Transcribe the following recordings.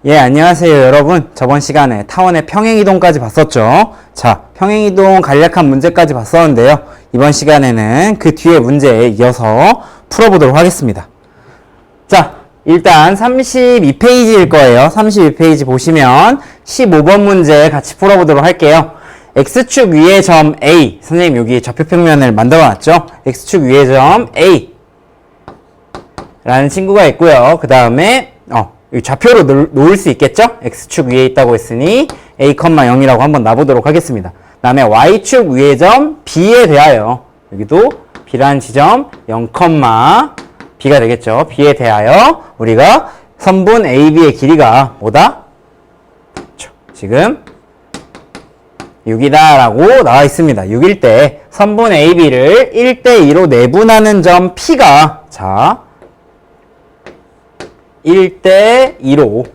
예, 안녕하세요 여러분. 저번 시간에 타원의 평행이동까지 봤었죠. 자, 평행이동 간략한 문제까지 봤었는데요. 이번 시간에는 그 뒤에 문제에 이어서 풀어보도록 하겠습니다. 자, 일단 32페이지일 거예요. 32페이지 보시면 15번 문제 같이 풀어보도록 할게요. X축 위의 점 A, 선생님 여기 좌표평면을 만들어놨죠. X축 위의 점 A 라는 친구가 있고요. 그 다음에 좌표로 놓을 수 있겠죠? X축 위에 있다고 했으니 A, 0이라고 한번 놔보도록 하겠습니다. 그 다음에 Y축 위의 점 B에 대하여, 여기도 B라는 지점 0, B가 되겠죠? B에 대하여 우리가 선분 AB의 길이가 뭐다? 그렇죠. 지금 6이다 라고 나와 있습니다. 6일 때 선분 AB를 1대2로 내분하는 점 P가, 자, 1대2로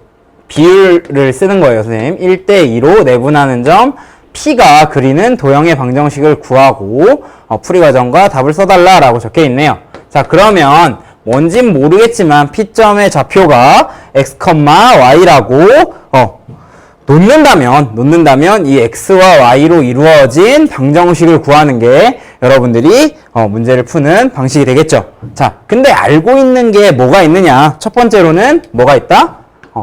비율을 쓰는 거예요, 선생님. 1대2로 내분하는 점 P가 그리는 도형의 방정식을 구하고 풀이 과정과 답을 써달라 라고 적혀 있네요. 자, 그러면 뭔진 모르겠지만 P점의 좌표가 x, y라고 놓는다면 이 x와 y로 이루어진 방정식을 구하는 게 여러분들이 문제를 푸는 방식이 되겠죠. 자, 근데 알고 있는 게 뭐가 있느냐? 첫 번째로는 뭐가 있다?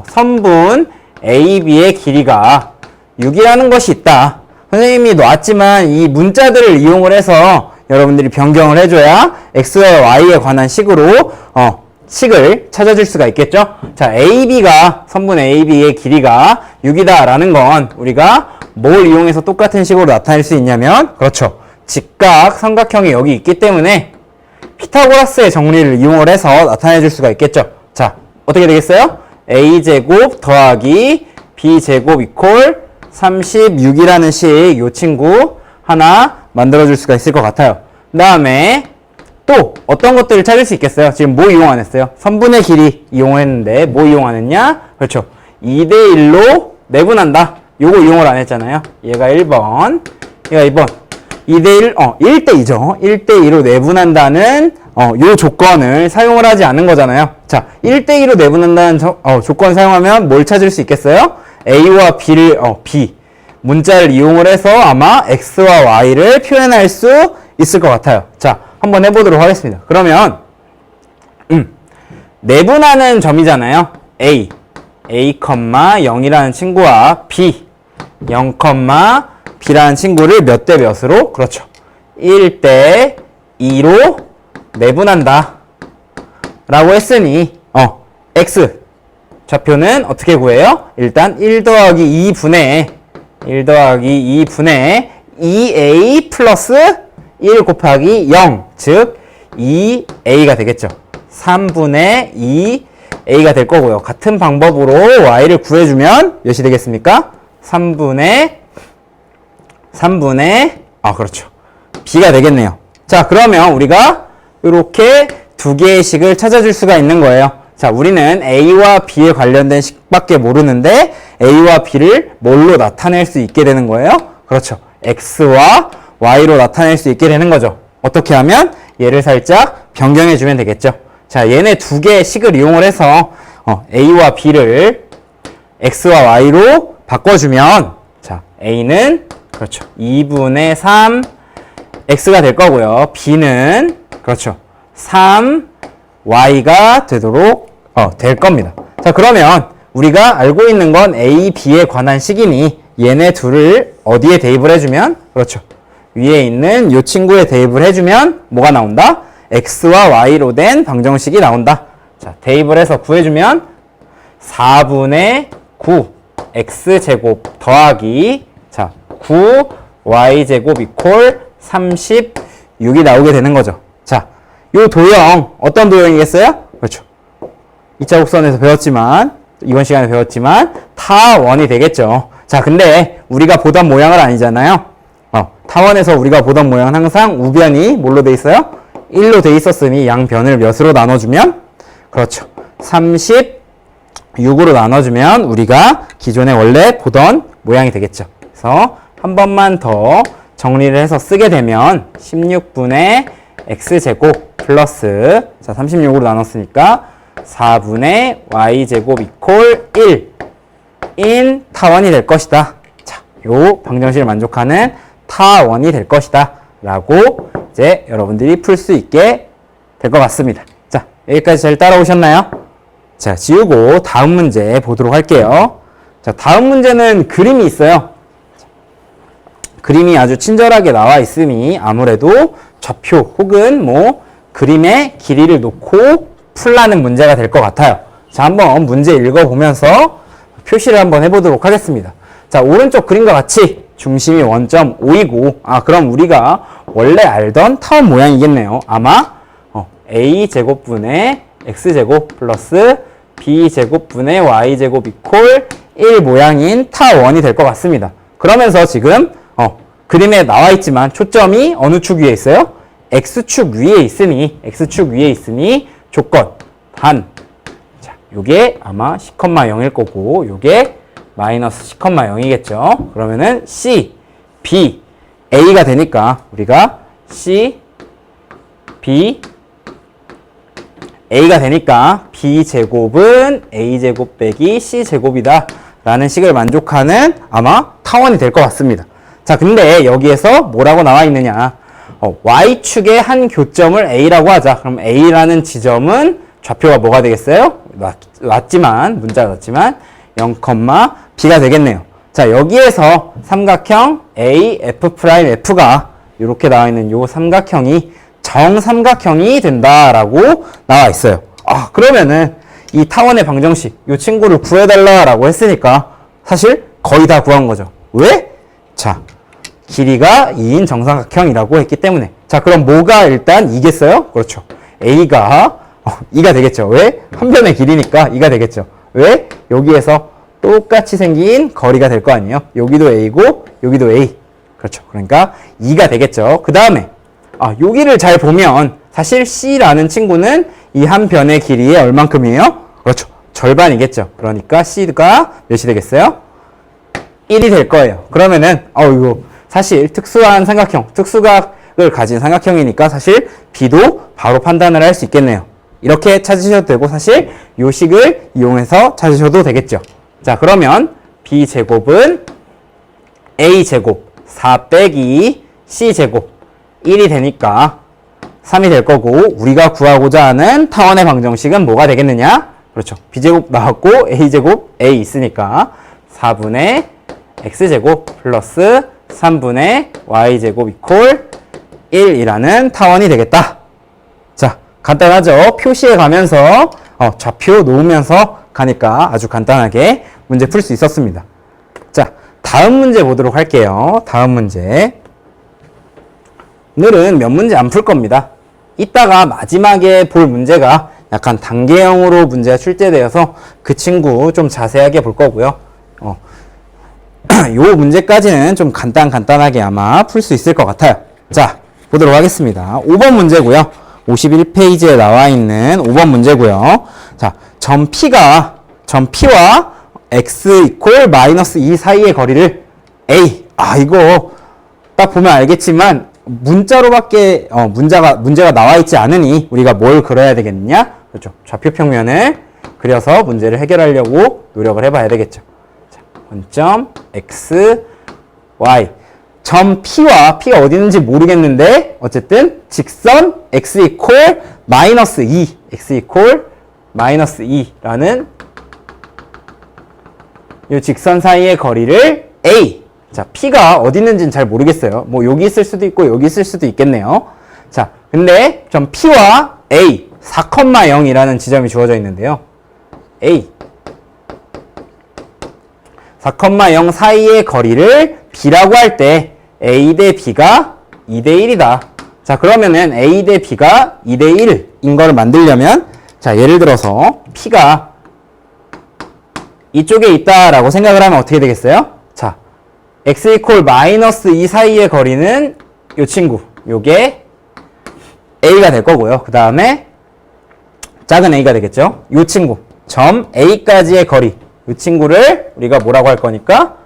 선분 AB의 길이가 6이라는 것이 있다. 선생님이 놨지만 이 문자들을 이용을 해서 여러분들이 변경을 해줘야 x와 y에 관한 식으로 식을 찾아줄 수가 있겠죠. 자, AB가, 선분 AB의 길이가 6이다 라는 건 우리가 뭘 이용해서 똑같은 식으로 나타낼 수 있냐면, 그렇죠, 직각 삼각형이 여기 있기 때문에 피타고라스의 정리를 이용을 해서 나타내 줄 수가 있겠죠. 자, 어떻게 되겠어요? A제곱 더하기 B제곱 이퀄 36이라는 식, 요 친구 하나 만들어 줄 수가 있을 것 같아요. 그 다음에 또 어떤 것들을 찾을 수 있겠어요? 지금 뭐 이용 안 했어요? 선분의 길이 이용을 했는데 뭐 이용 안 했냐? 그렇죠, 2대1로 내분한다. 요거 이용을 안 했잖아요. 얘가 1번, 얘가 2번. 2대1, 1대2죠. 1대2로 내분한다는 요 조건을 사용을 하지 않은 거잖아요. 자, 1대2로 내분한다는 조건 사용하면 뭘 찾을 수 있겠어요? A와 B를, B 문자를 이용을 해서 아마 X와 Y를 표현할 수 있을 것 같아요. 자, 한번 해보도록 하겠습니다. 그러면 내분하는 점이잖아요. A, 0이라는 친구와 B, 0, B라는 친구를 몇 대 몇으로? 그렇죠, 1대2로 내분한다 라고 했으니 X 좌표는 어떻게 구해요? 일단 1 더하기 2분의 2A 플러스 1 곱하기 0, 즉 2A가 되겠죠. 3분의 2A가 될 거고요. 같은 방법으로 Y를 구해주면 몇이 되겠습니까? 3분의 그렇죠, B가 되겠네요. 자, 그러면 우리가 이렇게 두 개의 식을 찾아줄 수가 있는 거예요. 자, 우리는 A와 B에 관련된 식밖에 모르는데 A와 B를 뭘로 나타낼 수 있게 되는 거예요? 그렇죠, X와 Y로 나타낼 수 있게 되는 거죠. 어떻게 하면? 얘를 살짝 변경해 주면 되겠죠. 자, 얘네 두 개의 식을 이용을 해서 A와 B를 X와 Y로 바꿔주면, 자, A는 그렇죠, 2분의 3 X가 될 거고요. B는 그렇죠, 3 Y가 되도록 될 겁니다. 자, 그러면 우리가 알고 있는 건 A, B에 관한 식이니 얘네 둘을 어디에 대입을 해주면, 그렇죠, 위에 있는 이 친구에 대입을 해주면 뭐가 나온다? X와 Y로 된 방정식이 나온다. 자, 대입을 해서 구해주면 4분의 9 X제곱 더하기, 자, 9 Y제곱 이퀄 36이 나오게 되는 거죠. 자, 요 도형 어떤 도형이겠어요? 그렇죠, 2차 곡선에서 배웠지만, 이번 시간에 배웠지만 타원이 되겠죠. 자, 근데 우리가 보던 모양은 아니잖아요. 타원에서 우리가 보던 모양은 항상 우변이 뭘로 돼 있어요? 1로 돼 있었으니 양변을 몇으로 나눠주면? 그렇죠, 36으로 나눠주면 우리가 기존에 원래 보던 모양이 되겠죠. 그래서 한 번만 더 정리를 해서 쓰게 되면 16분의 x제곱 플러스, 자, 36으로 나눴으니까 4분의 y제곱 이퀄 1 인 타원이 될 것이다. 자, 요 방정식을 만족하는 타원이 될 것이다. 라고 이제 여러분들이 풀 수 있게 될 것 같습니다. 자, 여기까지 잘 따라오셨나요? 자, 지우고 다음 문제 보도록 할게요. 자, 다음 문제는 그림이 있어요. 그림이 아주 친절하게 나와 있으니 아무래도 좌표 혹은 뭐 그림의 길이를 놓고 풀라는 문제가 될 것 같아요. 자, 한번 문제 읽어보면서 표시를 한번 해보도록 하겠습니다. 자, 오른쪽 그림과 같이 중심이 원점 O이고, 그럼 우리가 원래 알던 타원 모양이겠네요. 아마 A제곱분의 X제곱 플러스 B제곱분의 Y제곱 이퀄 1 모양인 타원이 될 것 같습니다. 그러면서 지금 그림에 나와 있지만 초점이 어느 축 위에 있어요? X축 위에 있으니 조건 단. 자, 요게 아마 C,0일 거고 요게 마이너스 C,0이겠죠. 그러면은 C, B, A가 되니까 우리가 C, B, A가 되니까 B제곱은 A제곱 빼기 C제곱이다 라는 식을 만족하는 아마 타원이 될 것 같습니다. 자, 근데 여기에서 뭐라고 나와 있느냐? Y축의 한 교점을 A라고 하자. 그럼 A라는 지점은 좌표가 뭐가 되겠어요? 문자가 왔지만 0, B가 되겠네요. 자, 여기에서 삼각형 A, F'F가 이렇게 나와 있는 요 삼각형이 정삼각형이 된다라고 나와 있어요. 그러면은 이 타원의 방정식, 이 친구를 구해달라라고 했으니까 사실 거의 다 구한 거죠. 왜? 자, 길이가 2인 정삼각형이라고 했기 때문에. 자, 그럼 뭐가 일단 2겠어요? 그렇죠. A가 2가 되겠죠. 왜? 한 변의 길이니까 2가 되겠죠. 왜? 여기에서 똑같이 생긴 거리가 될 거 아니에요? 여기도 A고 여기도 A. 그렇죠. 그러니까 2가 되겠죠. 그 다음에 여기를 잘 보면 사실 C라는 친구는 이 한 변의 길이의 얼만큼이에요? 그렇죠. 절반이겠죠. 그러니까 C가 몇이 되겠어요? 1이 될 거예요. 그러면은 이거 사실 특수한 삼각형, 특수각을 가진 삼각형이니까 사실 B도 바로 판단을 할 수 있겠네요. 이렇게 찾으셔도 되고 사실 요 식을 이용해서 찾으셔도 되겠죠. 자, 그러면 B제곱은 A제곱 4 빼기 C제곱 1이 되니까 3이 될 거고, 우리가 구하고자 하는 타원의 방정식은 뭐가 되겠느냐? 그렇죠. B제곱 나왔고 A제곱 A 있으니까 4분의 X제곱 플러스 3분의 Y제곱 이퀄 1이라는 타원이 되겠다. 자, 간단하죠? 표시해 가면서 좌표 놓으면서 가니까 아주 간단하게 문제 풀 수 있었습니다. 자, 다음 문제 보도록 할게요. 다음 문제. 오늘은 몇 문제 안 풀 겁니다. 이따가 마지막에 볼 문제가 약간 단계형으로 문제가 출제되어서 그 친구 좀 자세하게 볼 거고요. 요 문제까지는 좀 간단하게 아마 풀 수 있을 것 같아요. 자, 보도록 하겠습니다. 5번 문제고요. 51페이지에 나와 있는 5번 문제고요. 자, 점 P와 X 이퀄 마이너스 2 사이의 거리를 A. 이거 딱 보면 알겠지만 문자로밖에 문제가 나와 있지 않으니 우리가 뭘 그려야 되겠느냐? 그렇죠. 좌표 평면을 그려서 문제를 해결하려고 노력을 해봐야 되겠죠. 자, 원점 X, Y. 점 P가 어디 있는지 모르겠는데 어쨌든 직선 X 이퀄 마이너스 2, X 이퀄 마이너스 2라는 이 직선 사이의 거리를 A. 자, P가 어디 있는지는 잘 모르겠어요. 뭐 여기 있을 수도 있고 여기 있을 수도 있겠네요. 자, 근데 점 P와 A 4,0이라는 지점이 주어져 있는데요. A 4,0 사이의 거리를 B라고 할 때 A 대 B가 2대 1이다. 자, 그러면은 A 대 B가 2대 1인 거를 만들려면 자, 예를 들어서 P가 이쪽에 있다라고 생각을 하면 어떻게 되겠어요? 자, X 이퀄 마이너스 2 사이의 거리는 요 친구, 요게 A가 될 거고요. 그 다음에 작은 A가 되겠죠. 요 친구, 점 A까지의 거리, 요 친구를 우리가 뭐라고 할 거니까?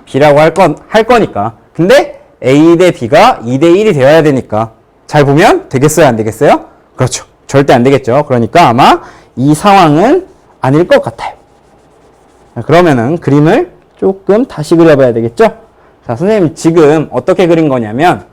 B라고 할 거니까. 근데 A 대 B가 2대 1이 되어야 되니까 잘 보면 되겠어요? 안 되겠어요? 그렇죠. 절대 안 되겠죠. 그러니까 아마 이 상황은 아닐 것 같아요. 자, 그러면은 그림을 조금 다시 그려봐야 되겠죠? 자, 선생님 지금 어떻게 그린 거냐면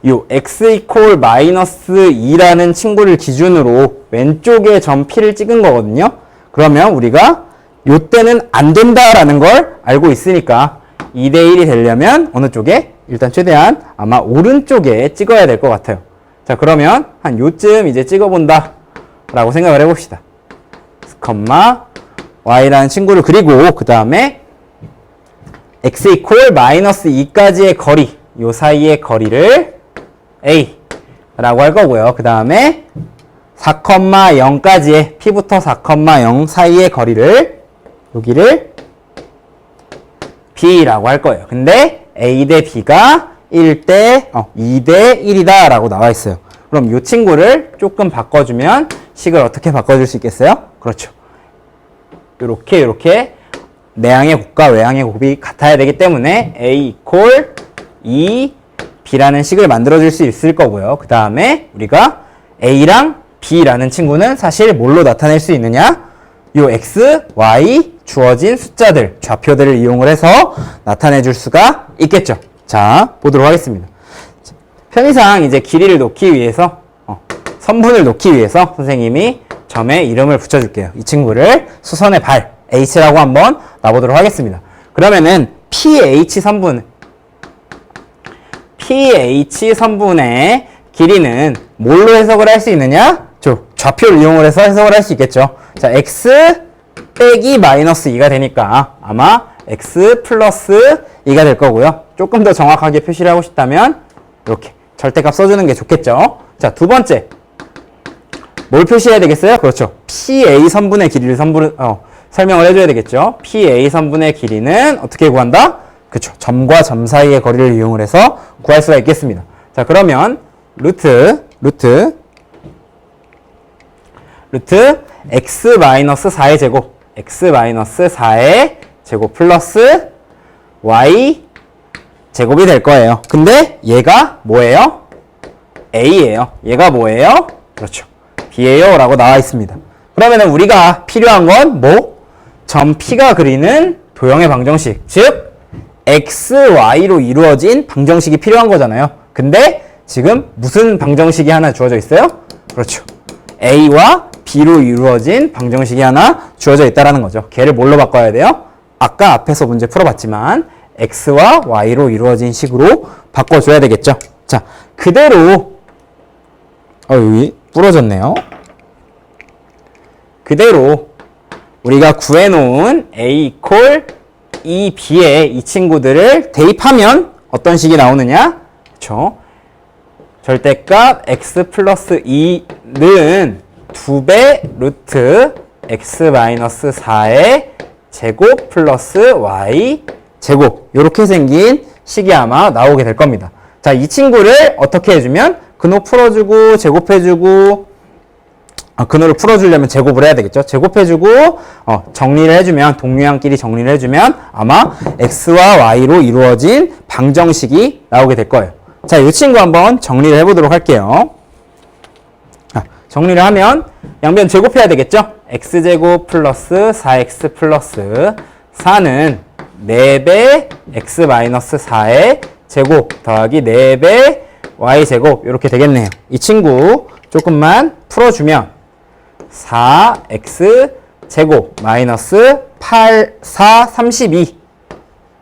요 x 이퀄 마이너스 2라는 친구를 기준으로 왼쪽에 점 P를 찍은 거거든요. 그러면 우리가 요 때는 안 된다라는 걸 알고 있으니까 2대 1이 되려면 어느 쪽에? 일단 최대한 아마 오른쪽에 찍어야 될 것 같아요. 자, 그러면 한 요쯤 이제 찍어본다 라고 생각을 해봅시다. 컴마 y라는 친구를 그리고 그 다음에 x 이퀄 마이너스 2까지의 거리, 요 사이의 거리를 a 라고 할 거고요. 그 다음에 4,0까지의 p부터 4,0 사이의 거리를 여기를 b라고 할 거예요. 근데 a 대 b가 2대 1이다 라고 나와 있어요. 그럼 이 친구를 조금 바꿔주면 식을 어떻게 바꿔줄 수 있겠어요? 그렇죠. 요렇게 내항의 곱과 외항의 곱이 같아야 되기 때문에 a 이퀄 2 b라는 식을 만들어줄 수 있을 거고요. 그 다음에 우리가 a랑 b라는 친구는 사실 뭘로 나타낼 수 있느냐? 요 x, y 주어진 숫자들, 좌표들을 이용을 해서 나타내 줄 수가 있겠죠. 자, 보도록 하겠습니다. 편의상 이제 길이를 놓기 위해서 선분을 놓기 위해서 선생님이 점에 이름을 붙여줄게요. 이 친구를 수선의 발 h라고 한번 놔보도록 하겠습니다. 그러면은 ph 선분의 길이는 뭘로 해석을 할 수 있느냐? 좌표를 이용을 해서 해석을 할 수 있겠죠. 자, x 빼기 마이너스 2가 되니까 아마 x 플러스 2가 될 거고요. 조금 더 정확하게 표시를 하고 싶다면 이렇게 절대값 써주는 게 좋겠죠. 자, 두 번째 뭘 표시해야 되겠어요? 그렇죠. PA 선분의 길이를 설명을 해줘야 되겠죠. PA 선분의 길이는 어떻게 구한다? 그렇죠. 점과 점 사이의 거리를 이용을 해서 구할 수가 있겠습니다. 자, 그러면 루트 x-4의 제곱, x-4의 제곱 플러스 y 제곱이 될 거예요. 근데 얘가 뭐예요? a예요. 얘가 뭐예요? 그렇죠. b예요 라고 나와 있습니다. 그러면은 우리가 필요한 건 뭐? 점 P가 그리는 도형의 방정식, 즉 x, y로 이루어진 방정식이 필요한 거잖아요. 근데 지금 무슨 방정식이 하나 주어져 있어요? 그렇죠. a와 b로 이루어진 방정식이 하나 주어져 있다는 거죠. 걔를 뭘로 바꿔야 돼요? 아까 앞에서 문제 풀어봤지만 x와 y로 이루어진 식으로 바꿔줘야 되겠죠. 자, 그대로 여기 부러졌네요. 그대로 우리가 구해놓은 a 이퀄 2b에 이 친구들을 대입하면 어떤 식이 나오느냐? 그렇죠. 절대값 x 플러스 2는 2배 루트 x-4의 제곱 플러스 y 제곱, 이렇게 생긴 식이 아마 나오게 될 겁니다. 자, 이 친구를 어떻게 해주면 근호 풀어주고 제곱해주고, 근호를 풀어주려면 제곱을 해야 되겠죠. 제곱해주고 정리를 해주면, 동류항끼리 정리를 해주면 아마 x와 y로 이루어진 방정식이 나오게 될 거예요. 자, 이 친구 한번 정리를 해보도록 할게요. 정리를 하면 양변 제곱해야 되겠죠. x제곱 플러스 4x 플러스 4는 4배 x-4의 제곱 더하기 4배 y제곱, 이렇게 되겠네요. 이 친구 조금만 풀어주면 4x 제곱 마이너스 8, 4, 32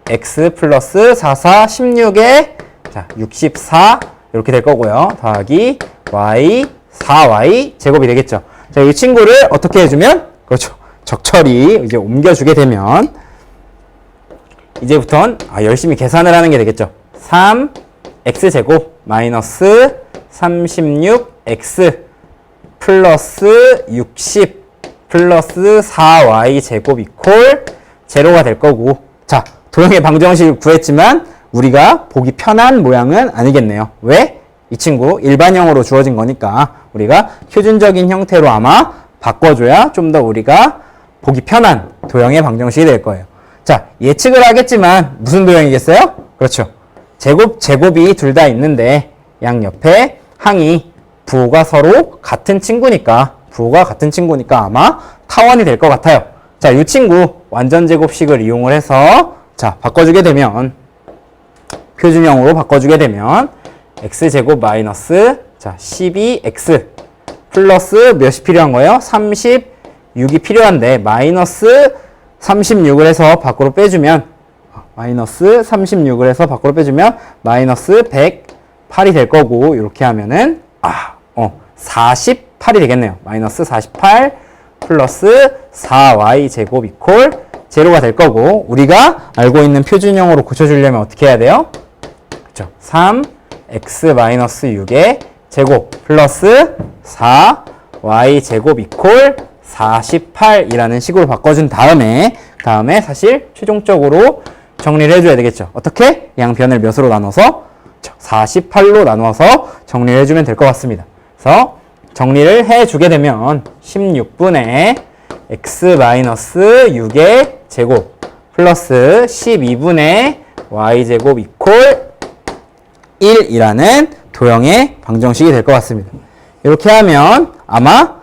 x 플러스 4, 4, 16에 자, 64 이렇게 될 거고요. 더하기 y 4y 제곱이 되겠죠. 자, 이 친구를 어떻게 해주면, 그렇죠, 적절히 이제 옮겨주게 되면 이제부턴 열심히 계산을 하는 게 되겠죠. 3x제곱 마이너스 36x 플러스 60 플러스 4y제곱 이퀄 제로가 될 거고, 자, 도형의 방정식을 구했지만 우리가 보기 편한 모양은 아니겠네요. 왜? 이 친구 일반형으로 주어진 거니까 우리가 표준적인 형태로 아마 바꿔줘야 좀 더 우리가 보기 편한 도형의 방정식이 될 거예요. 자, 예측을 하겠지만 무슨 도형이겠어요? 그렇죠. 제곱이 둘 다 있는데 양옆에 항이 부호가 서로 같은 친구니까 아마 타원이 될 것 같아요. 자, 이 친구 완전 제곱식을 이용을 해서 자, 바꿔주게 되면 표준형으로 바꿔주게 되면 x제곱 마이너스 자, 12x 플러스 몇이 필요한 거예요? 36이 필요한데 마이너스 36을 해서 밖으로 빼주면 마이너스 36을 해서 밖으로 빼주면 마이너스 108이 될 거고 이렇게 하면은 48이 되겠네요. 마이너스 48 플러스 4y 제곱 이퀄 제로가 될 거고 우리가 알고 있는 표준형으로 고쳐주려면 어떻게 해야 돼요? 그렇죠. 3x 마이너스 6의 제곱 플러스 4y 제곱 이퀄 48이라는 식으로 바꿔준 다음에 사실 최종적으로 정리를 해줘야 되겠죠. 어떻게? 양변을 몇으로 나눠서 48로 나눠서 정리를 해주면 될 것 같습니다. 그래서 정리를 해주게 되면 16분의 x-6의 제곱 플러스 12분의 y제곱 이퀄 1이라는 도형의 방정식이 될 것 같습니다. 이렇게 하면 아마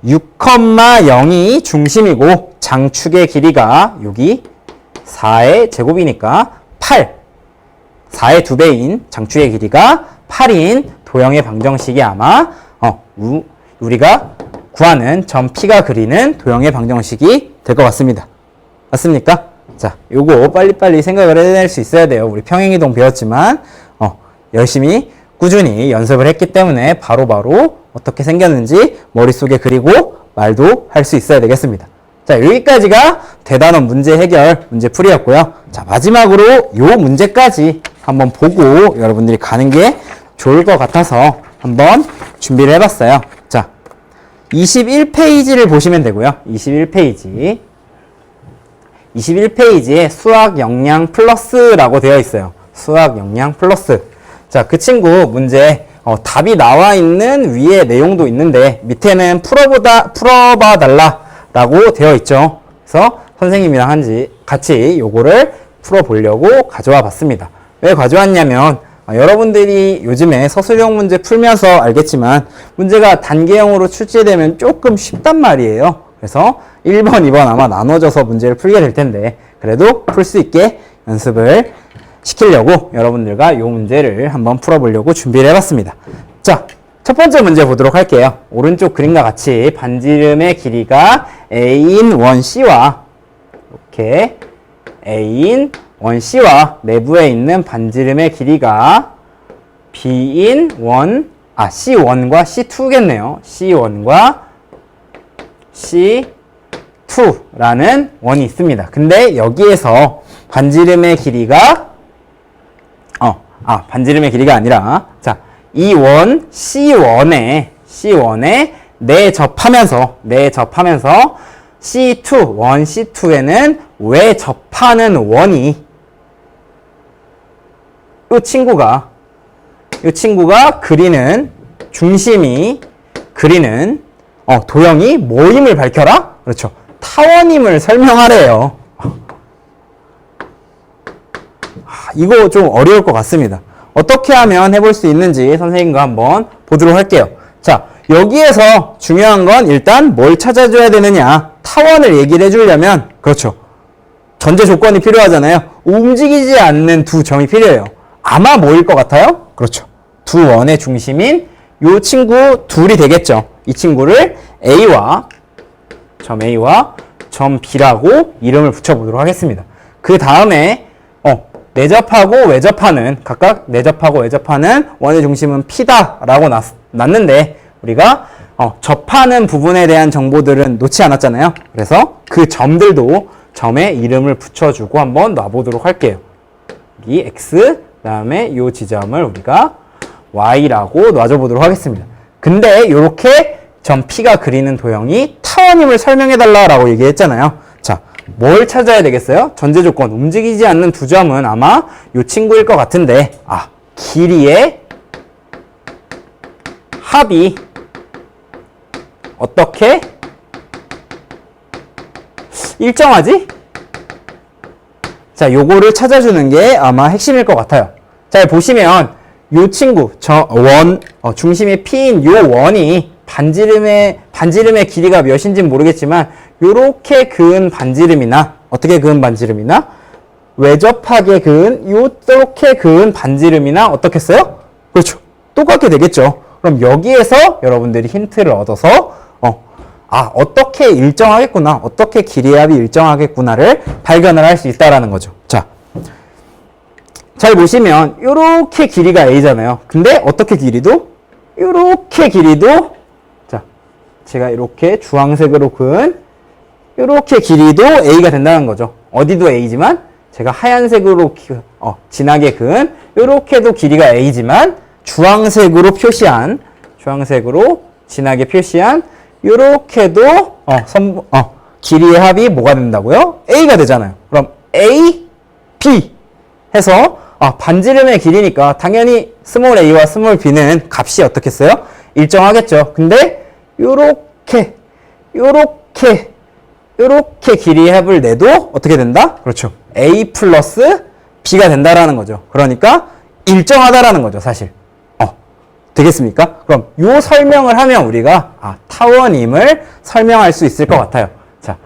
6,0이 중심이고 장축의 길이가 여기 4의 제곱이니까 4의 2배인 장축의 길이가 8인 도형의 방정식이 아마 우리가 구하는 점 P가 그리는 도형의 방정식이 될 것 같습니다. 맞습니까? 자, 요거 빨리빨리 생각을 해낼 수 있어야 돼요. 우리 평행이동 배웠지만 열심히 꾸준히 연습을 했기 때문에 바로바로 어떻게 생겼는지 머릿속에 그리고 말도 할 수 있어야 되겠습니다. 자, 여기까지가 대단원 문제 해결, 문제 풀이였고요. 자, 마지막으로 요 문제까지 한번 보고 여러분들이 가는 게 좋을 것 같아서 한번 준비를 해봤어요. 자, 21페이지를 보시면 되고요. 21페이지에 수학 역량 플러스라고 되어 있어요. 수학 역량 플러스. 자, 그 친구 문제 답이 나와 있는 위에 내용도 있는데 밑에는 풀어봐 달라라고 되어 있죠. 그래서 선생님이랑 같이 요거를 풀어보려고 가져와 봤습니다. 왜 가져왔냐면 여러분들이 요즘에 서술형 문제 풀면서 알겠지만 문제가 단계형으로 출제되면 조금 쉽단 말이에요. 그래서 1번, 2번 아마 나눠져서 문제를 풀게 될 텐데 그래도 풀 수 있게 연습을 시키려고 여러분들과 이 문제를 한번 풀어보려고 준비를 해봤습니다. 자, 첫 번째 문제 보도록 할게요. 오른쪽 그림과 같이 반지름의 길이가 A인 원C와 이렇게 A인 원C와 내부에 있는 반지름의 길이가 B인 C1과 C2겠네요. C1과 C2라는 원이 있습니다. 근데 여기에서 반지름의 길이가 반지름의 길이가 아니라 자, 이 원 C1에 내접하면서 C2, 원 C2에는 왜 접하는 원이 이 친구가 그리는 중심이 그리는 도형이 뭐임을 밝혀라? 그렇죠. 타원임을 설명하래요. 이거 좀 어려울 것 같습니다. 어떻게 하면 해볼 수 있는지 선생님과 한번 보도록 할게요. 자, 여기에서 중요한 건 일단 뭘 찾아줘야 되느냐. 타원을 얘기를 해주려면 그렇죠. 전제 조건이 필요하잖아요. 움직이지 않는 두 점이 필요해요. 아마 뭐일 것 같아요? 그렇죠. 두 원의 중심인 이 친구 둘이 되겠죠. 이 친구를 A와 점 B라고 이름을 붙여보도록 하겠습니다. 그 다음에 내접하고 외접하는 각각 내접하고 외접하는 원의 중심은 P다라고 놨는데 우리가 접하는 부분에 대한 정보들은 놓지 않았잖아요. 그래서 그 점들도 점에 이름을 붙여주고 한번 놔보도록 할게요. 이 X 그다음에 이 지점을 우리가 Y라고 놔줘보도록 하겠습니다. 근데 이렇게 점 P가 그리는 도형이 타원임을 설명해달라고 얘기했잖아요. 자, 뭘 찾아야 되겠어요? 전제 조건 움직이지 않는 두 점은 아마 이 친구일 것 같은데 길이의 합이 어떻게 일정하지? 자, 요거를 찾아주는 게 아마 핵심일 것 같아요. 자, 보시면 요 친구 중심이 P인 요 원이 반지름의 길이가 몇인지는 모르겠지만 요렇게 그은 반지름이나 어떻게 그은 반지름이나 외접하게 그은 요렇게 그은 반지름이나 어떻겠어요? 그렇죠. 똑같게 되겠죠. 그럼 여기에서 여러분들이 힌트를 얻어서 어떻게 일정하겠구나, 어떻게 길이의 합이 일정하겠구나를 발견을 할 수 있다라는 거죠. 자, 잘 보시면 요렇게 길이가 A잖아요. 근데 어떻게 길이도? 요렇게 길이도 자, 제가 이렇게 주황색으로 그은 요렇게 길이도 A가 된다는 거죠. 어디도 A지만 제가 하얀색으로 진하게 그은 요렇게도 길이가 A지만 주황색으로 진하게 표시한 요렇게도 길이의 합이 뭐가 된다고요? A가 되잖아요. 그럼 A, B 해서 반지름의 길이니까 당연히 스몰 a와 스몰 b는 값이 어떻겠어요? 일정하겠죠. 근데 요렇게 길이의 합을 내도 어떻게 된다? 그렇죠. a 플러스 b가 된다라는 거죠. 그러니까 일정하다라는 거죠, 사실. 되겠습니까? 그럼 요 설명을 하면 우리가 타원임을 설명할 수 있을 것 같아요. 자,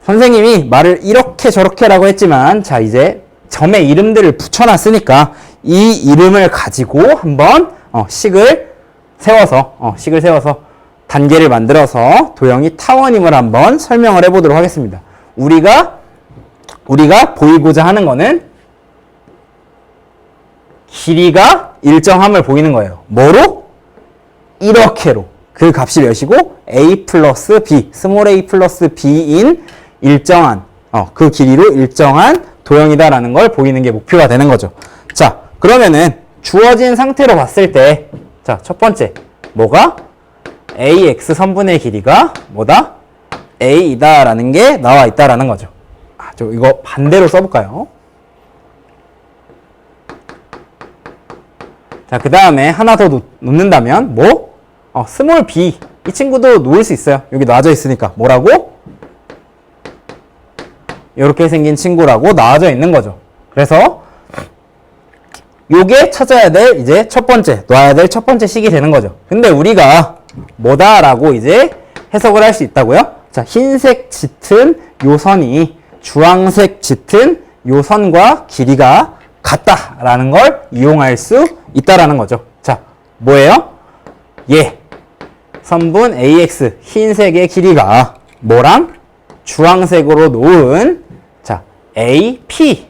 선생님이 말을 이렇게 저렇게라고 했지만 자, 이제 점의 이름들을 붙여놨으니까 이 이름을 가지고 한번 식을 세워서 단계를 만들어서 도형이 타원임을 한번 설명을 해보도록 하겠습니다. 우리가 보이고자 하는 거는 길이가 일정함을 보이는 거예요. 뭐로? 이렇게로. 그 값이 몇이고? a 플러스 b, 스몰 a 플러스 b인 일정한 그 길이로 일정한 도형이다라는 걸 보이는 게 목표가 되는 거죠. 자, 그러면은 주어진 상태로 봤을 때, 자, 첫 번째, 뭐가? ax 선분의 길이가 뭐다? a이다라는 게 나와 있다라는 거죠. 이거 반대로 써볼까요? 자, 그 다음에 하나 더 놓는다면, 스몰 b. 이 친구도 놓을 수 있어요. 여기 놔져 있으니까. 뭐라고? 이렇게 생긴 친구라고 나와져 있는 거죠. 그래서 요게 찾아야 될 이제 놔야 될 첫 번째 식이 되는 거죠. 근데 우리가 뭐다라고 이제 해석을 할 수 있다고요? 자, 흰색 짙은 요 선이 주황색 짙은 요 선과 길이가 같다라는 걸 이용할 수 있다라는 거죠. 자, 뭐예요? 선분 AX 흰색의 길이가 뭐랑 주황색으로 놓은 자, AP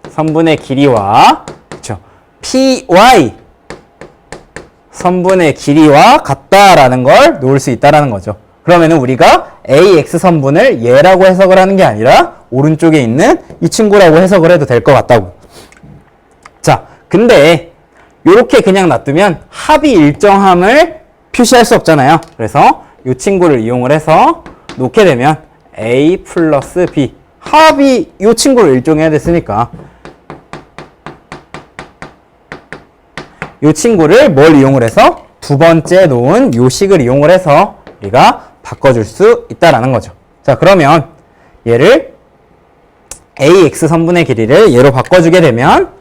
선분의 길이와 그렇죠? PY 선분의 길이와 같다라는 걸 놓을 수 있다라는 거죠. 그러면은 우리가 AX 선분을 얘라고 해석을 하는 게 아니라 오른쪽에 있는 이 친구라고 해석을 해도 될 것 같다고. 자, 근데 요렇게 그냥 놔두면 합이 일정함을 표시할 수 없잖아요. 그래서 이 친구를 이용을 해서 놓게 되면 A 플러스 B 합이 이 친구를 일정해야 됐으니까 이 친구를 뭘 이용을 해서 두 번째 놓은 요 식을 이용을 해서 우리가 바꿔줄 수 있다라는 거죠. 자, 그러면 얘를 AX 선분의 길이를 얘로 바꿔주게 되면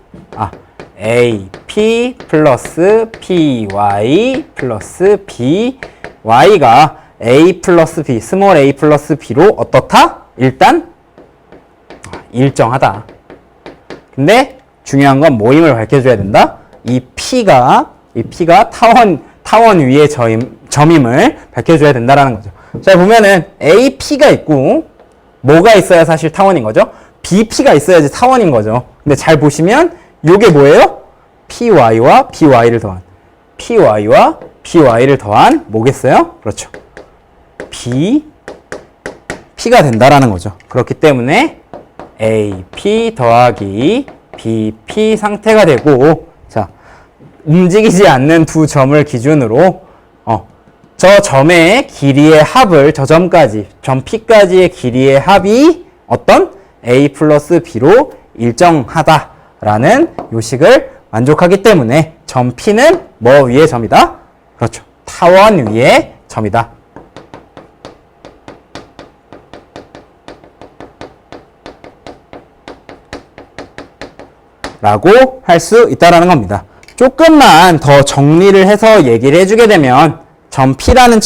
AP 플러스 PY 플러스 BY가 A 플러스 B, 스몰 a 플러스 B로 어떻다? 일단 일정하다. 근데 중요한 건 모임을 밝혀줘야 된다. 이 P가 타원 위의 점임을 밝혀줘야 된다라는 거죠. 자, 보면은 AP가 있고 뭐가 있어야 사실 타원인 거죠? BP가 있어야지 타원인 거죠. 근데 잘 보시면 요게 뭐예요? PY와 BY를 더한 PY와 BY를 더한 뭐겠어요? 그렇죠. P가 된다라는 거죠. 그렇기 때문에 AP 더하기 BP 상태가 되고 자, 움직이지 않는 두 점을 기준으로 저 점의 길이의 합을 저 점까지, 점 P까지의 길이의 합이 어떤? A 플러스 B로 일정하다라는 요식을 만족하기 때문에 점 P는 뭐 위의 점이다? 그렇죠. 타원 위의 점이다. 라고 할 수 있다라는 겁니다. 조금만 더 정리를 해서 얘기를 해주게 되면 점 P라는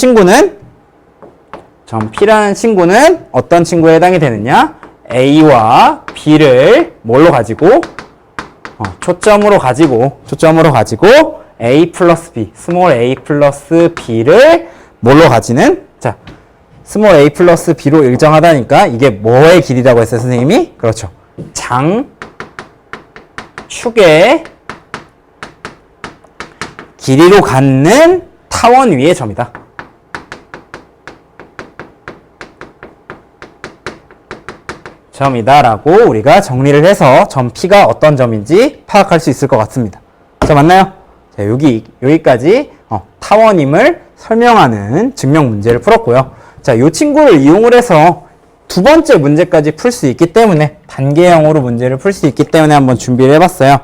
친구는 어떤 친구에 해당이 되느냐? A와 B를 뭘로 가지고? 초점으로 가지고 A 플러스 B, 스몰 a 플러스 B를 뭘로 가지는? 자, 스몰 a 플러스 B로 일정하다니까 이게 뭐의 길이라고 했어요, 선생님이? 그렇죠. 장축의 길이로 갖는 타원 위의 점이다. 점이다라고 우리가 정리를 해서 점 P가 어떤 점인지 파악할 수 있을 것 같습니다. 자, 맞나요? 자, 여기까지 타원임을 설명하는 증명 문제를 풀었고요. 자, 이 친구를 이용을 해서 두 번째 문제까지 풀 수 있기 때문에 단계형으로 문제를 풀 수 있기 때문에 한번 준비를 해봤어요.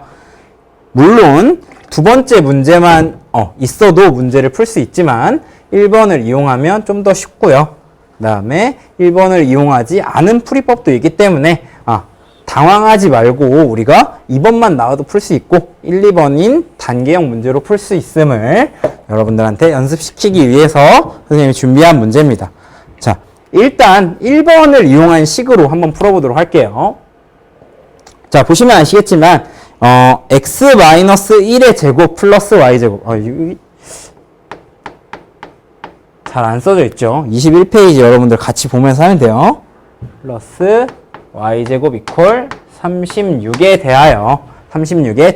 물론 두 번째 문제만 있어도 문제를 풀 수 있지만 1번을 이용하면 좀 더 쉽고요. 그 다음에 1번을 이용하지 않은 풀이법도 있기 때문에 당황하지 말고 우리가 2번만 나와도 풀 수 있고 1, 2번인 단계형 문제로 풀 수 있음을 여러분들한테 연습시키기 위해서 선생님이 준비한 문제입니다. 자, 일단 1번을 이용한 식으로 한번 풀어보도록 할게요. 자, 보시면 아시겠지만 x-1의 제곱 플러스 y제곱 잘 안 써져 있죠. 21페이지 여러분들 같이 보면서 하면 돼요. 플러스 y제곱 이퀄 36에 대하여 36에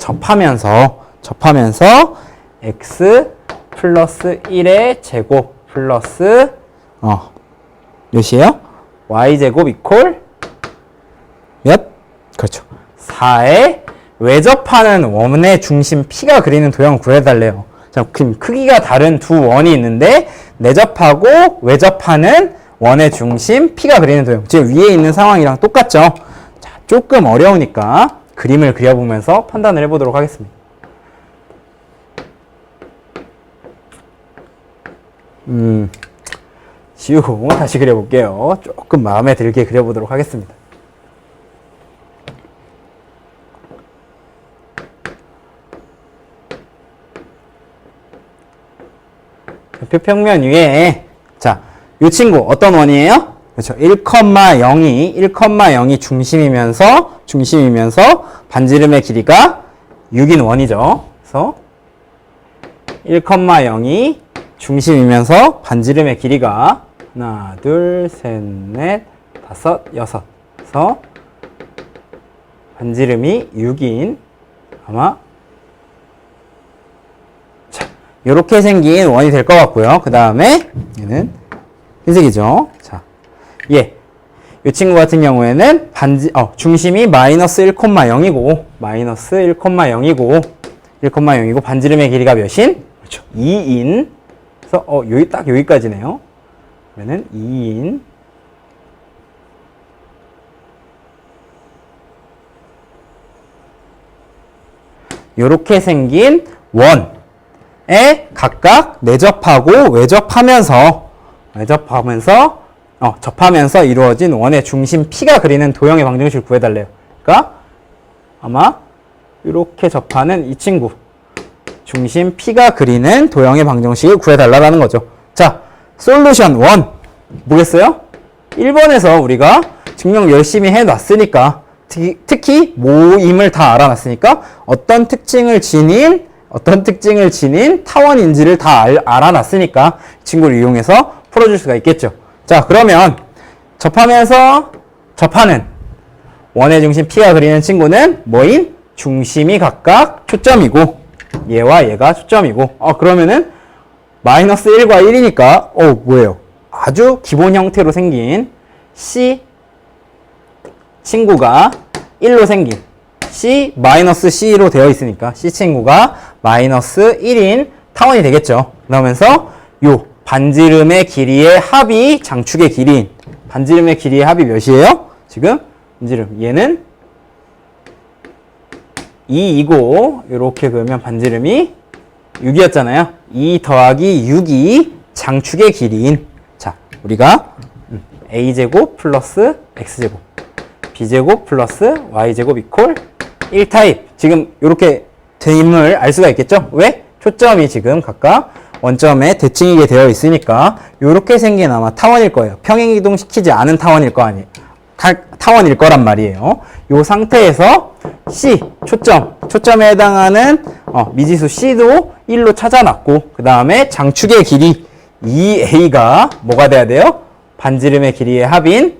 접하면서 x 플러스 1의 제곱 플러스 몇이에요? y제곱 이퀄 몇? 그렇죠. 4에 외접하는 원의 중심 P가 그리는 도형을 구해달래요. 자, 그럼 크기가 다른 두 원이 있는데 내접하고 외접하는 원의 중심 P가 그리는 도형. 지금 위에 있는 상황이랑 똑같죠? 자, 조금 어려우니까 그림을 그려보면서 판단을 해보도록 하겠습니다. 지우고 다시 그려볼게요. 조금 마음에 들게 그려보도록 하겠습니다. 표평면 위에 자, 이 친구 어떤 원이에요? 그렇죠. 1,0이 중심이면서 반지름의 길이가 6인 원이죠. 그래서 1,0이 중심이면서 반지름의 길이가 하나, 둘, 셋, 넷, 다섯, 여섯. 그래서 반지름이 6인 아마 요렇게 생긴 원이 될 것 같고요. 그 다음에 얘는 흰색이죠. 자, 이 친구 같은 경우에는 중심이 마이너스 1,0이고 1,0이고 반지름의 길이가 몇인? 그렇죠. 2인. 그래서 딱 여기까지네요. 그러면은 2인. 요렇게 생긴 원에 각각 내접하고 외접하면서 접하면서 이루어진 원의 중심 P가 그리는 도형의 방정식을 구해달래요. 그러니까 아마 이렇게 접하는 이 친구 중심 P가 그리는 도형의 방정식을 구해달라는 거죠. 자, 솔루션 1 뭐겠어요? 1번에서 우리가 증명 열심히 해놨으니까 특히 모임을 다 알아놨으니까 어떤 특징을 지닌 타원인지를 다 알아놨으니까 이 친구를 이용해서 풀어줄 수가 있겠죠. 자, 그러면 접하면서 접하는 원의 중심 P가 그리는 친구는 뭐인? 중심이 각각 초점이고 얘와 얘가 초점이고 그러면은 마이너스 1과 1이니까 뭐예요? 아주 기본 형태로 생긴 C 친구가 1로 생긴 C 마이너스 C로 되어 있으니까 C 친구가 마이너스 1인 타원이 되겠죠. 그러면서 요 반지름의 길이의 합이 장축의 길이인 반지름의 길이의 합이 몇이에요? 지금 반지름 얘는 2이고 이렇게 그러면 반지름이 6이었잖아요. 2 더하기 6이 장축의 길이인 자, 우리가 a제곱 플러스 x제곱 b제곱 플러스 y제곱 이퀄 1타입 지금 이렇게 됨을 알 수가 있겠죠? 왜? 초점이 지금 각각 원점에 대칭이게 되어 있으니까 요렇게 생긴 아마 타원일 거예요. 평행이동 시키지 않은 타원일 거 아니에요. 타원일 거란 말이에요. 요 상태에서 C, 초점에 해당하는 미지수 C도 1로 찾아놨고 그 다음에 장축의 길이 2A가 뭐가 돼야 돼요? 반지름의 길이의 합인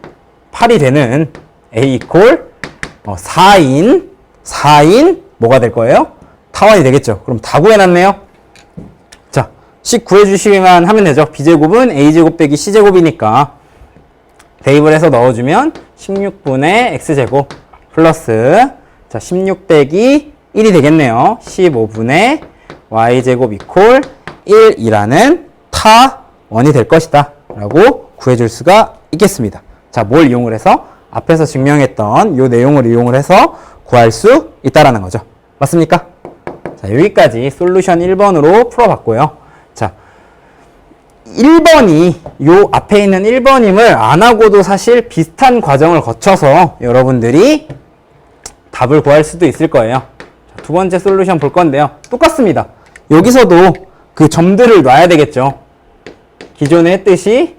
8이 되는 A 이퀄 4인 뭐가 될 거예요? 타원이 되겠죠. 그럼 다 구해놨네요. 자, 식 구해주시기만 하면 되죠. B제곱은 A제곱 빼기 C제곱이니까 대입을 해서 넣어주면 16분의 X제곱 플러스 자 16 빼기 1이 되겠네요. 15분의 Y제곱 이퀄 1이라는 타원이 될 것이다 라고 구해줄 수가 있겠습니다. 자, 뭘 이용을 해서? 앞에서 증명했던 이 내용을 이용을 해서 구할 수 있다라는 거죠. 맞습니까? 자, 여기까지 솔루션 1번으로 풀어봤고요. 자, 1번이 요 앞에 있는 1번임을 안 하고도 사실 비슷한 과정을 거쳐서 여러분들이 답을 구할 수도 있을 거예요. 자, 두 번째 솔루션 볼 건데요. 똑같습니다. 여기서도 그 점들을 놔야 되겠죠. 기존에 했듯이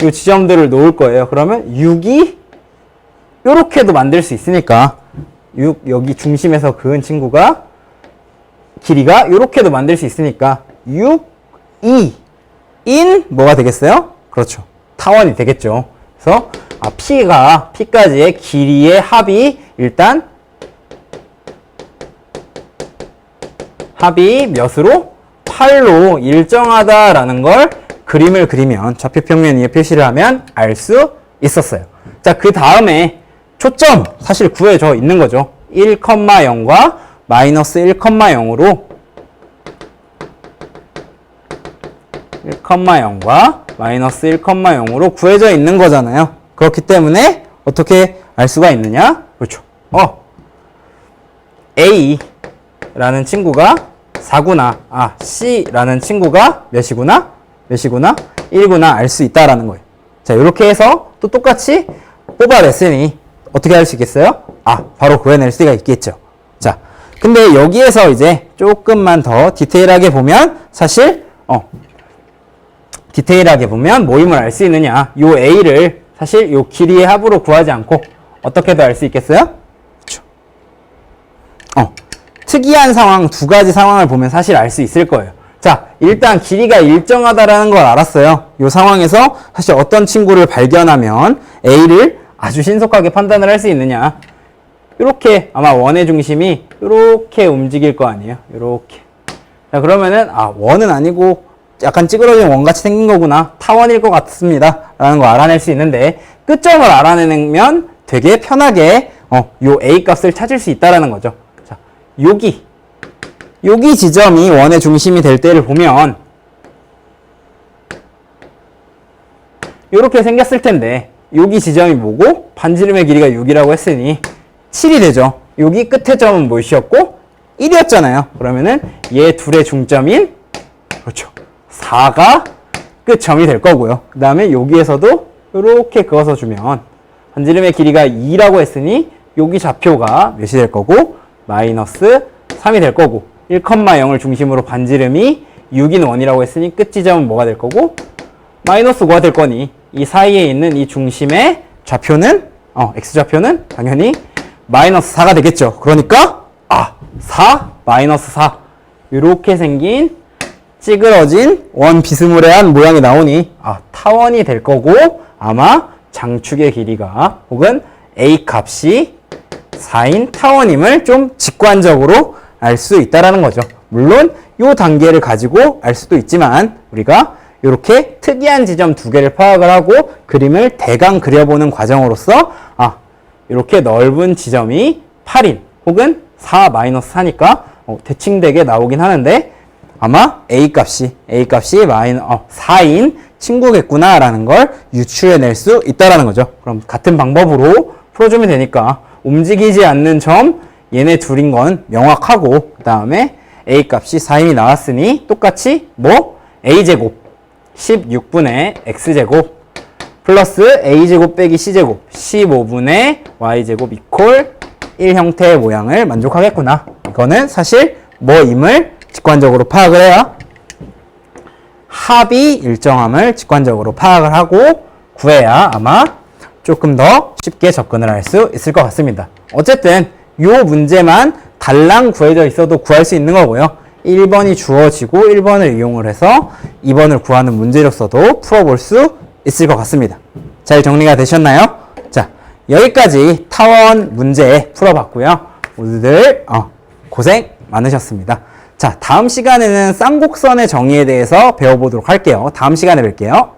이 지점들을 놓을 거예요. 그러면 6이 요렇게도 만들 수 있으니까 6 여기 중심에서 그은 친구가 길이가 요렇게도 만들 수 있으니까 6, 2 인 뭐가 되겠어요? 그렇죠. 타원이 되겠죠. 그래서 P까지의 길이의 합이 일단 합이 몇으로? 8로 일정하다라는 걸 그림을 그리면 좌표 평면 위에 표시를 하면 알 수 있었어요. 자, 그 다음에 초점 사실 구해져 있는 거죠. 1,0과 마이너스 1,0으로 1,0과 마이너스 1,0으로 구해져 있는 거잖아요. 그렇기 때문에 어떻게 알 수가 있느냐? 그렇죠. A라는 친구가 4구나. C라는 친구가 몇이구나? 1구나 알 수 있다라는 거예요. 자, 이렇게 해서 또 똑같이 뽑아냈으니 어떻게 할 수 있겠어요? 바로 구해낼 수가 있겠죠. 자, 근데 여기에서 이제 조금만 더 디테일하게 보면 사실 디테일하게 보면 모임을 알 수 있느냐? 요 A를 사실 요 길이의 합으로 구하지 않고 어떻게도 알 수 있겠어요? 그렇죠. 특이한 상황, 두 가지 상황을 보면 사실 알 수 있을 거예요. 자, 일단 길이가 일정하다라는 걸 알았어요. 이 상황에서 사실 어떤 친구를 발견하면 A를 아주 신속하게 판단을 할 수 있느냐. 이렇게 아마 원의 중심이 이렇게 움직일 거 아니에요. 이렇게. 자, 그러면은 원은 아니고 약간 찌그러진 원같이 생긴 거구나. 타원일 것 같습니다. 라는 거 알아낼 수 있는데 끝점을 알아내면 되게 편하게 요 A 값을 찾을 수 있다라는 거죠. 자, 여기 지점이 원의 중심이 될 때를 보면 이렇게 생겼을 텐데 여기 지점이 뭐고? 반지름의 길이가 6이라고 했으니 7이 되죠. 여기 끝의 점은 무엇이었고? 1이었잖아요. 그러면은 얘 둘의 중점인 그렇죠. 4가 끝점이 될 거고요. 그 다음에 여기에서도 이렇게 그어서 주면 반지름의 길이가 2라고 했으니 여기 좌표가 몇이 될 거고? 마이너스 3이 될 거고 1,0을 중심으로 반지름이 6인 원이라고 했으니 끝 지점은 뭐가 될 거고? 마이너스 5가 될 거니 이 사이에 있는 이 중심의 좌표는 x좌표는 당연히 마이너스 4가 되겠죠. 그러니까 4 마이너스 4 이렇게 생긴 찌그러진 원 비스무리한 모양이 나오니 타원이 될 거고 아마 장축의 길이가 혹은 A 값이 4인 타원임을 좀 직관적으로 알 수 있다라는 거죠. 물론 이 단계를 가지고 알 수도 있지만 우리가 이렇게 특이한 지점 두 개를 파악을 하고 그림을 대강 그려보는 과정으로서 이렇게 넓은 지점이 8인 혹은 4-4니까 대칭되게 나오긴 하는데 아마 A 값이 4인 친구겠구나 라는 걸 유추해낼 수 있다라는 거죠. 그럼 같은 방법으로 풀어주면 되니까 움직이지 않는 점 얘네 둘인 건 명확하고 그 다음에 A 값이 4인이 나왔으니 똑같이 A제곱 16분의 X제곱 플러스 A제곱 빼기 C제곱 15분의 Y제곱 이퀄 1 형태의 모양을 만족하겠구나. 이거는 사실 뭐임을 직관적으로 파악을 해야 합이 일정함을 직관적으로 파악을 하고 구해야 아마 조금 더 쉽게 접근을 할 수 있을 것 같습니다. 어쨌든 이 문제만 달랑 구해져 있어도 구할 수 있는 거고요. 1번이 주어지고 1번을 이용을 해서 2번을 구하는 문제로서도 풀어볼 수 있을 것 같습니다. 잘 정리가 되셨나요? 자, 여기까지 타원 문제 풀어봤고요. 모두들 고생 많으셨습니다. 자, 다음 시간에는 쌍곡선의 정의에 대해서 배워보도록 할게요. 다음 시간에 뵐게요.